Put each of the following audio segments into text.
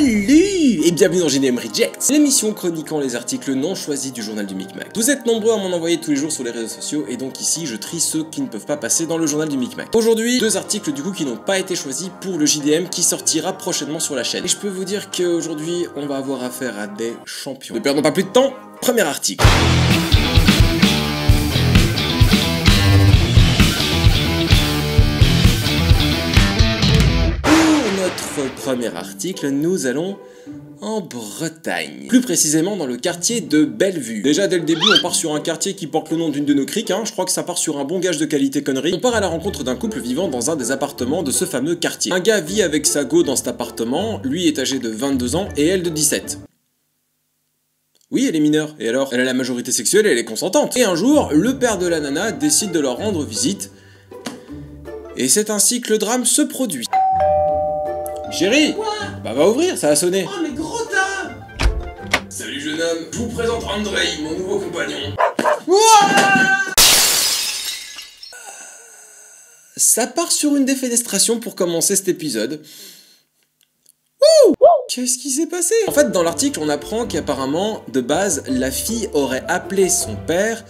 Salut et bienvenue dans JDM Reject, l'émission chroniquant les articles non choisis du journal du Micmac. Vous êtes nombreux à m'en envoyer tous les jours sur les réseaux sociaux et donc ici je trie ceux qui ne peuvent pas passer dans le journal du Micmac. Aujourd'hui, deux articles du coup qui n'ont pas été choisis pour le JDM qui sortira prochainement sur la chaîne. Et je peux vous dire qu'aujourd'hui on va avoir affaire à des champions. Ne perdons pas plus de temps, premier article. Notre premier article, nous allons en Bretagne. Plus précisément dans le quartier de Bellevue. Déjà dès le début on part sur un quartier qui porte le nom d'une de nos criques, je crois que ça part sur un bon gage de qualité connerie. On part à la rencontre d'un couple vivant dans un des appartements de ce fameux quartier. Un gars vit avec sa go dans cet appartement, lui est âgé de 22 ans et elle de 17. Oui, elle est mineure, et alors? Elle a la majorité sexuelle et elle est consentante. Et un jour, le père de la nana décide de leur rendre visite. Et c'est ainsi que le drame se produit. Chérie! Quoi? Bah va ouvrir, ça a sonné. Oh mais gros tas! Salut jeune homme, je vous présente Andrei, mon nouveau compagnon. Ça part sur une défenestration pour commencer cet épisode. Qu'est-ce qui s'est passé? En fait, dans l'article, on apprend qu'apparemment, de base, la fille aurait appelé son père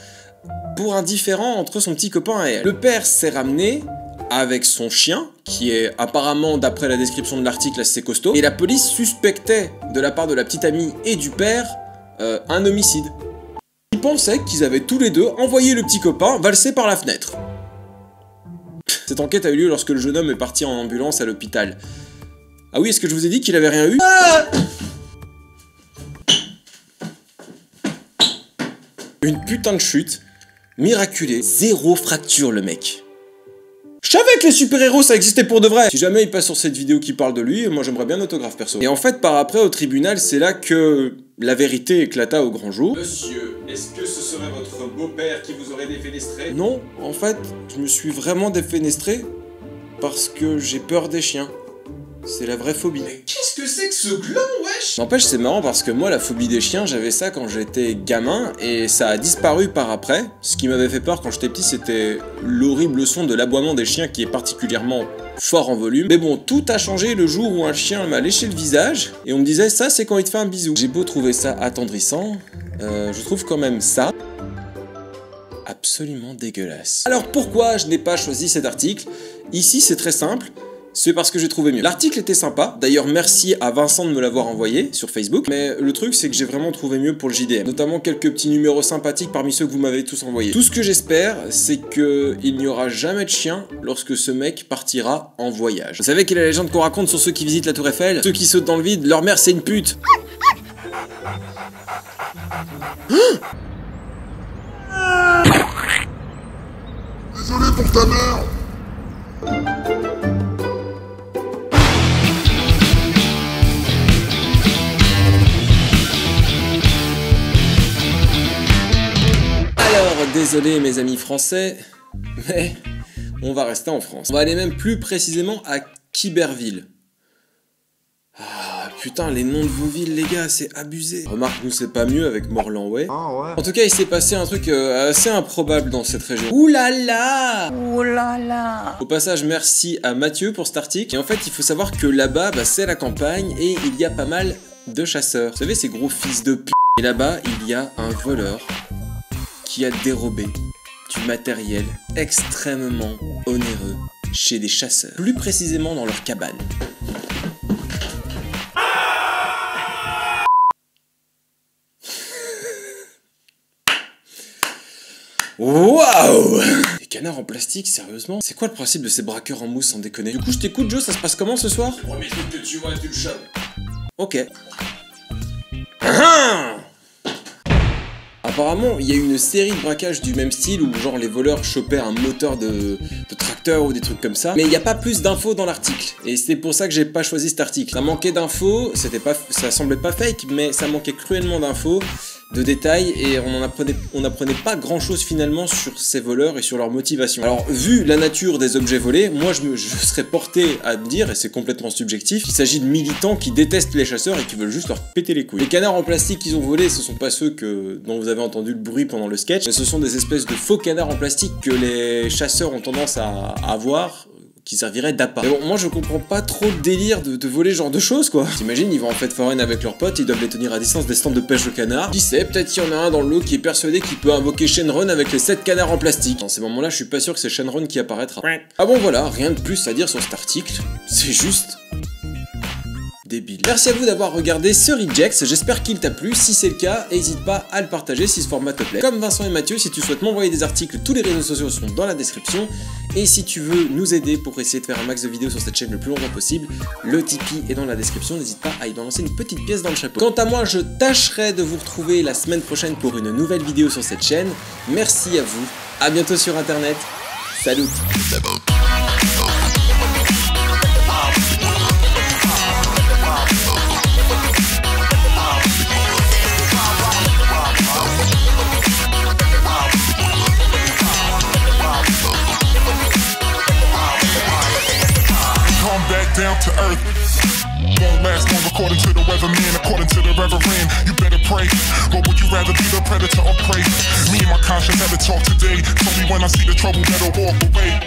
pour un différend entre son petit copain et elle. Le père s'est ramené avec son chien, qui est apparemment, d'après la description de l'article, assez costaud, et la police suspectait, de la part de la petite amie et du père, un homicide. Ils pensaient qu'ils avaient tous les deux envoyé le petit copain valser par la fenêtre. Cette enquête a eu lieu lorsque le jeune homme est parti en ambulance à l'hôpital. Ah oui, est-ce que je vous ai dit qu'il avait rien eu? Une putain de chute, miraculée, 0 fracture le mec. Je savais que les super-héros ça existait pour de vrai. Si jamais il passe sur cette vidéo qui parle de lui, moi j'aimerais bien un autographe perso. Et en fait par après au tribunal, c'est là que la vérité éclata au grand jour. Monsieur, est-ce que ce serait votre beau-père qui vous aurait défenestré? Non, en fait, je me suis vraiment défenestré parce que j'ai peur des chiens. C'est la vraie phobie. Mais qu'est-ce que c'est que ce gland, wesh? N'empêche, c'est marrant parce que moi, la phobie des chiens, j'avais ça quand j'étais gamin et ça a disparu par après. Ce qui m'avait fait peur quand j'étais petit, c'était l'horrible son de l'aboiement des chiens qui est particulièrement fort en volume. Mais bon, tout a changé le jour où un chien m'a léché le visage et on me disait ça, c'est quand il te fait un bisou. J'ai beau trouver ça attendrissant, je trouve quand même ça absolument dégueulasse. Alors pourquoi je n'ai pas choisi cet article? Ici, c'est très simple. C'est parce que j'ai trouvé mieux. L'article était sympa, d'ailleurs merci à Vincent de me l'avoir envoyé sur Facebook, mais le truc c'est que j'ai vraiment trouvé mieux pour le JDM, notamment quelques petits numéros sympathiques parmi ceux que vous m'avez tous envoyés. Tout ce que j'espère, c'est qu'il n'y aura jamais de chien lorsque ce mec partira en voyage. Vous savez quelle est la légende qu'on raconte sur ceux qui visitent la Tour Eiffel? Ceux qui sautent dans le vide, leur mère c'est une pute. Désolé pour ta mère. Désolé mes amis français, mais on va rester en France. On va aller même plus précisément à Quiberville. Ah putain, les noms de vos villes les gars, c'est abusé. Remarque, nous c'est pas mieux avec Morlan-Way. Ah ouais. En tout cas, il s'est passé un truc assez improbable dans cette région. Ouh là là! Oh là là! Au passage, merci à Mathieu pour cet article. Et en fait, il faut savoir que là-bas, c'est la campagne et il y a pas mal de chasseurs. Vous savez, ces gros fils de p***. Et là-bas, il y a un voleur qui a dérobé du matériel extrêmement onéreux chez des chasseurs, plus précisément dans leur cabane. Waouh! Des canards en plastique, sérieusement? C'est quoi le principe de ces braqueurs en mousse, sans déconner? Du coup, je t'écoute, Joe, ça se passe comment ce soir? Premier truc que tu vois, tu le chopes. Ok. Apparemment, il y a eu une série de braquages du même style où genre les voleurs chopaient un moteur de tracteur ou des trucs comme ça. Mais il n'y a pas plus d'infos dans l'article. Et c'est pour ça que j'ai pas choisi cet article. Ça manquait d'infos, ça semblait pas fake, mais ça manquait cruellement d'infos, de détails, et on apprenait pas grand chose finalement sur ces voleurs et sur leur motivation. Alors, vu la nature des objets volés, moi je serais porté à me dire, et c'est complètement subjectif, qu'il s'agit de militants qui détestent les chasseurs et qui veulent juste leur péter les couilles. Les canards en plastique qu'ils ont volés, ce sont pas ceux dont vous avez entendu le bruit pendant le sketch, mais ce sont des espèces de faux canards en plastique que les chasseurs ont tendance à avoir, qui servirait d'appât. Mais bon, moi je comprends pas trop le délire de voler ce genre de choses quoi. T'imagines, ils vont en fête foraine avec leurs potes, ils doivent les tenir à distance des stands de pêche de canards. Qui sait, peut-être qu'il y en a un dans le lot qui est persuadé qu'il peut invoquer Shenron avec les 7 canards en plastique. Dans ces moments-là, je suis pas sûr que c'est Shenron qui apparaîtra. Ah bon voilà, rien de plus à dire sur cet article, c'est juste... débile. Merci à vous d'avoir regardé ce Rejects, j'espère qu'il t'a plu. Si c'est le cas, n'hésite pas à le partager si ce format te plaît. Comme Vincent et Mathieu, si tu souhaites m'envoyer des articles, tous les réseaux sociaux sont dans la description. Et si tu veux nous aider pour essayer de faire un max de vidéos sur cette chaîne le plus longtemps possible, le Tipeee est dans la description, n'hésite pas à y balancer une petite pièce dans le chapeau. Quant à moi, je tâcherai de vous retrouver la semaine prochaine pour une nouvelle vidéo sur cette chaîne. Merci à vous, à bientôt sur internet, salut. Down to earth. Won't last long according to the weatherman, according to the reverend. You better pray. But would you rather be the predator or prey? Me and my conscience had a talk today. Told me when I see the trouble, better walk away.